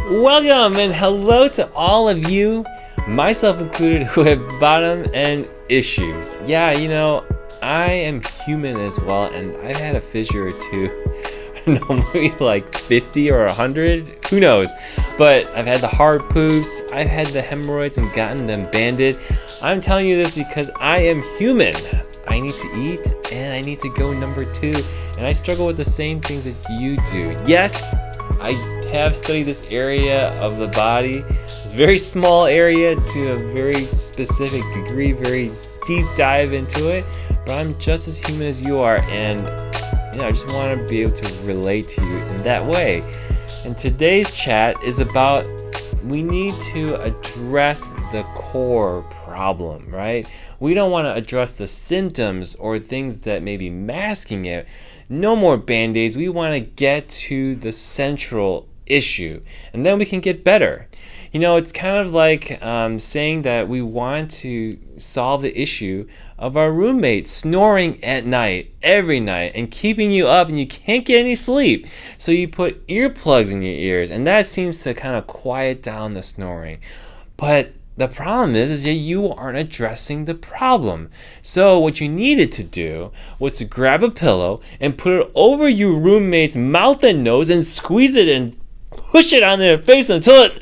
Welcome and hello to all of you, myself included, who have bottom end issues. Yeah, I am human as well, and I've had a fissure or two. I don't know, maybe like 50 or 100, who knows? But I've had the hard poops, I've had the hemorrhoids and gotten them banded. I'm telling you this because I am human. I need to eat and I need to go number 2, and I struggle with the same things that you do. Yes, I have studied this area of the body. It's a very small area to a very specific degree, very deep dive into it, but I'm just as human as you are, and I just want to be able to relate to you in that way. And today's chat is about we need to address the core problem, right? We don't want to address the symptoms or things that may be masking it. No more band-aids. We want to get to the central issue, and then we can get better. It's kind of like saying that we want to solve the issue of our roommate snoring at night, every night, and keeping you up, and you can't get any sleep. So you put earplugs in your ears, and that seems to kind of quiet down the snoring. But the problem is that you aren't addressing the problem. So what you needed to do was to grab a pillow and put it over your roommate's mouth and nose and squeeze it and push it on their face until it...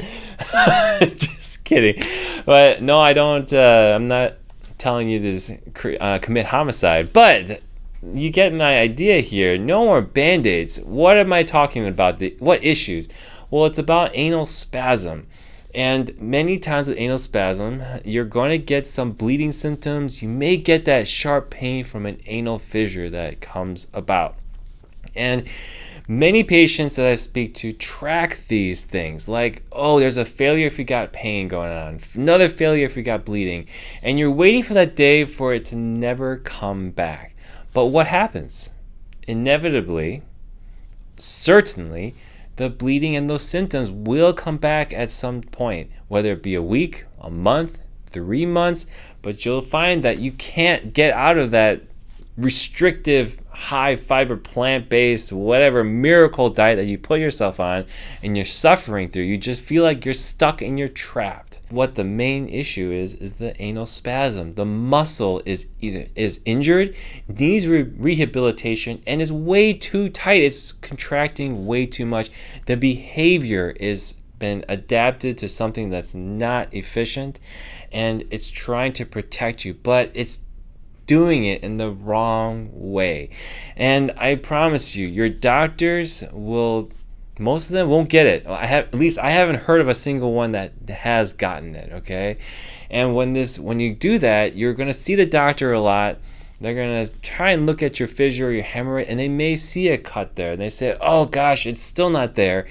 Just kidding. But no, I don't. I'm not telling you to commit homicide. But you get my idea here. No more Band-Aids. What am I talking about? What issues? Well, it's about anal spasm. And many times with anal spasm, you're going to get some bleeding symptoms. You may get that sharp pain from an anal fissure that comes about. And many patients that I speak to track these things like, oh, there's a failure if you got pain going on, another failure if you got bleeding, and you're waiting for that day for it to never come back. But what happens? Inevitably, certainly, the bleeding and those symptoms will come back at some point, whether it be a week, a month, 3 months, but you'll find that you can't get out of that restrictive, high fiber, plant-based, whatever miracle diet that you put yourself on, and you're suffering through. You just feel like you're stuck and you're trapped. What the main issue is the anal spasm. The muscle is injured, needs rehabilitation, and is way too tight. It's contracting way too much. The behavior is been adapted to something that's not efficient, and it's trying to protect you, but it's doing it in the wrong way. And I promise you, your doctors will, most of them won't get it. At least I haven't heard of a single one that has gotten it, okay? And when you do that, you're going to see the doctor a lot. They're going to try and look at your fissure, your hemorrhoid, and they may see a cut there. And they say, oh gosh, it's still not there.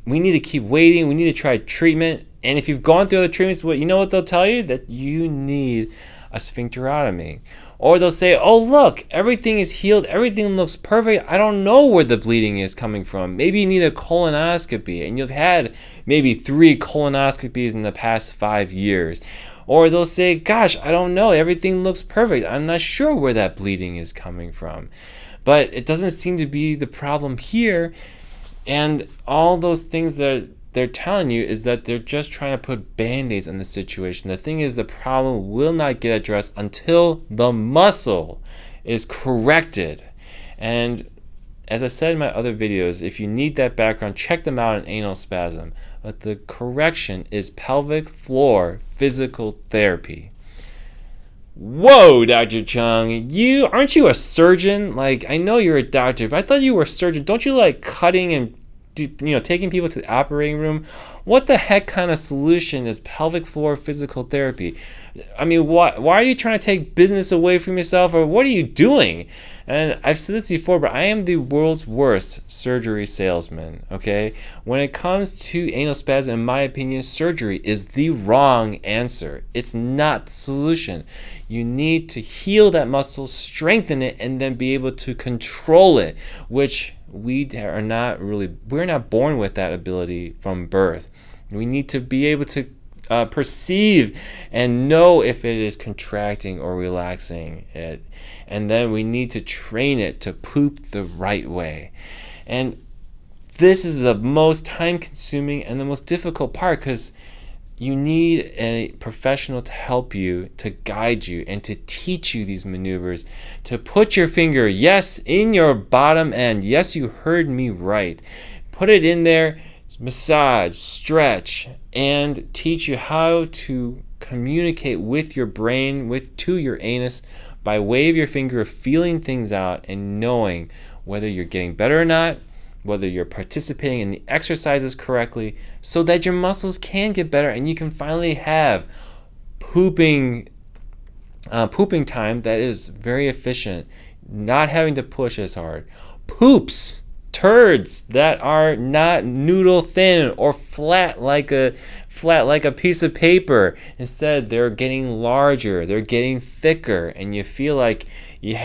We need to keep waiting. We need to try treatment. And if you've gone through other treatments, you know what they'll tell you? That you need a sphincterotomy. Or they'll say, oh look, everything is healed, everything looks perfect, I don't know where the bleeding is coming from. Maybe you need a colonoscopy, and you've had maybe 3 colonoscopies in the past 5 years. Or they'll say, gosh, I don't know, everything looks perfect, I'm not sure where that bleeding is coming from. But it doesn't seem to be the problem here. And all those things that they're telling you is that they're just trying to put Band-Aids on the situation. The thing is, the problem will not get addressed until the muscle is corrected. And as I said in my other videos, if you need that background, check them out on anal spasm. But the correction is pelvic floor physical therapy. Whoa, Dr. Chung, aren't you a surgeon? Like, I know you're a doctor, but I thought you were a surgeon. Don't you like cutting and taking people to the operating room? What the heck kind of solution is pelvic floor physical therapy? I mean, why are you trying to take business away from yourself, or what are you doing? And I've said this before, but I am the world's worst surgery salesman, okay? When it comes to anal spasm, in my opinion, surgery is the wrong answer. It's not the solution. You need to heal that muscle, strengthen it, and then be able to control it, which we're not born with that ability from birth. We need to be able to perceive and know if it is contracting or relaxing it, and then we need to train it to poop the right way. And this is the most time consuming and the most difficult part, because you need a professional to help you, to guide you, and to teach you these maneuvers, to put your finger, yes, in your bottom end. Yes, you heard me right. Put it in there, massage, stretch, and teach you how to communicate with your brain, to your anus, by way of your finger, feeling things out and knowing whether you're getting better or not, whether you're participating in the exercises correctly, so that your muscles can get better and you can finally have pooping time that is very efficient, not having to push as hard. Turds that are not noodle thin or flat like a piece of paper. Instead, they're getting larger, they're getting thicker, and you feel like you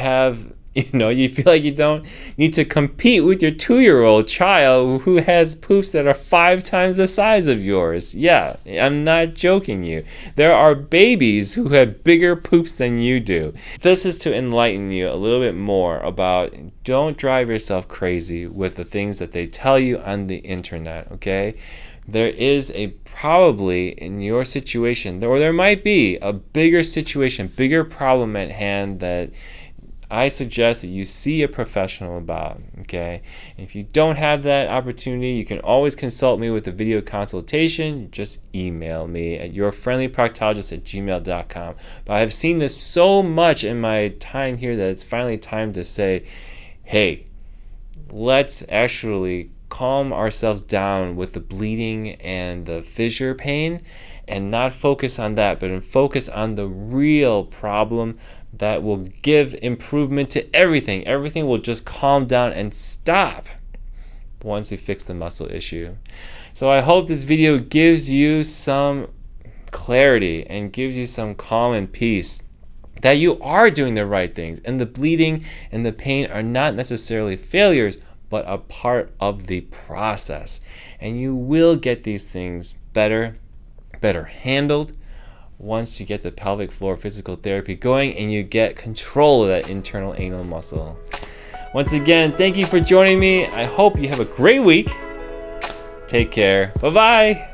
feel like you don't need to compete with your 2-year-old child who has poops that are 5 times the size of yours. Yeah, I'm not joking you. There are babies who have bigger poops than you do. This is to enlighten you a little bit more about, don't drive yourself crazy with the things that they tell you on the internet, okay? There is probably in your situation, or there might be a bigger situation, bigger problem at hand that I suggest that you see a professional about, okay? If you don't have that opportunity, you can always consult me with a video consultation. Just email me at yourfriendlyproctologist@gmail.com. But I've seen this so much in my time here that it's finally time to say, hey, let's actually calm ourselves down with the bleeding and the fissure pain, and not focus on that, but focus on the real problem that will give improvement to everything. Everything will just calm down and stop once we fix the muscle issue. So I hope this video gives you some clarity and gives you some calm and peace that you are doing the right things, and the bleeding and the pain are not necessarily failures, but a part of the process. And you will get these things better handled once you get the pelvic floor physical therapy going and you get control of that internal anal muscle. Once again, thank you for joining me. I hope you have a great week. Take care. Bye-bye.